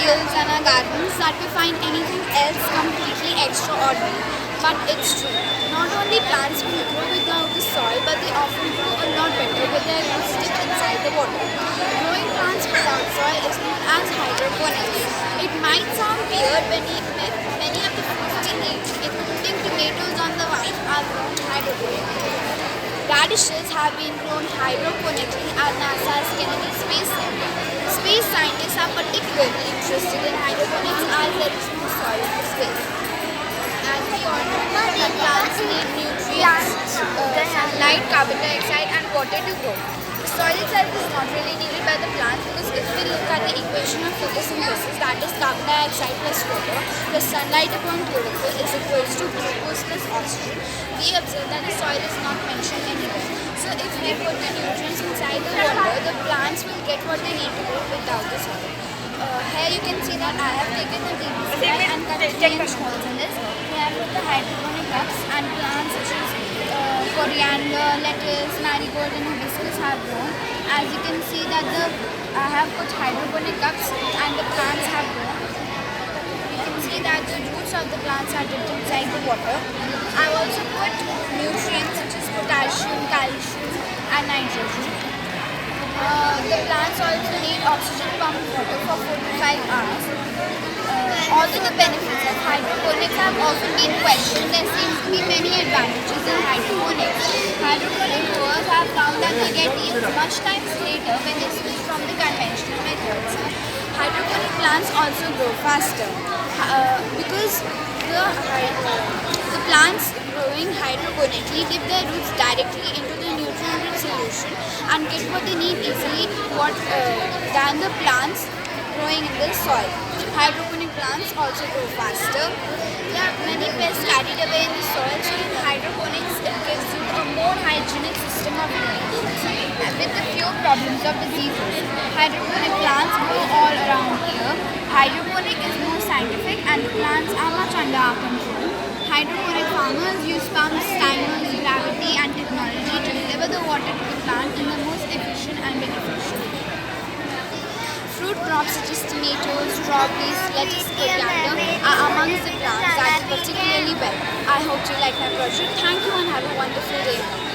fields and our gardens that we find anything else completely extraordinary. But it's true. Not only plants will grow without the soil, but they often grow a lot better with their roots dipped inside the water. Growing plants without soil is known as hydroponics. It might sound weird when many of the fruits we eat, including tomatoes on the vine, are grown hydroponically. Radishes have been grown hydroponically at NASA's Kennedy Space Center. Space scientists are particularly interested in hydroponics as there is no soil in space. As we all know, that plants need nutrients, sunlight, carbon dioxide and water to grow. The soil itself is not really needed by the plants because if we look at the equation of photosynthesis, that is carbon dioxide plus water plus sunlight upon chlorophyll is equals to glucose plus oxygen, we observe that the soil is not mentioned anywhere. So if we put the nutrients inside the water, the plants will get what they need to grow without the soil. Here you can see that I have taken the PVC pipe and cut 3-inch holes in this. We have put the hydroponic cups and plants such as coriander, lettuce, marigold and hibiscus have grown. As you can see that I have put hydroponic cups and the plants have grown. You can see that the roots of the plants are dipped inside the water. I have also put nutrients such as potassium, calcium and nitrogen. The plants also need oxygen pumped water for 4 to 5 hours. Although the benefits of hydroponics have often been questioned, there seems to be many advantages in hydroponics. Hydroponic growers have found that they get yields much times later when they switch from the conventional methods. Hydroponic plants also grow faster because the plants growing hydroponically dip their roots directly into the nutrient-rich solution and get what they need easily than the plants growing in the soil. Hydroponic plants also grow faster. There are many pests carried away in the soil, so in hydroponics it gives you a more hygienic system of growing with a few problems of diseases. Hydroponic plants grow all around here. Hydroponic is more scientific and the plants are much under our control. Hydroponic farmers use pumps, timers, gravity and technology to deliver the water to the plant in the most efficient and beneficial way. Fruit crops such as tomatoes, strawberries, lettuce, coriander are amongst the plants that do particularly well. I hope you like my project. Thank you and have a wonderful day.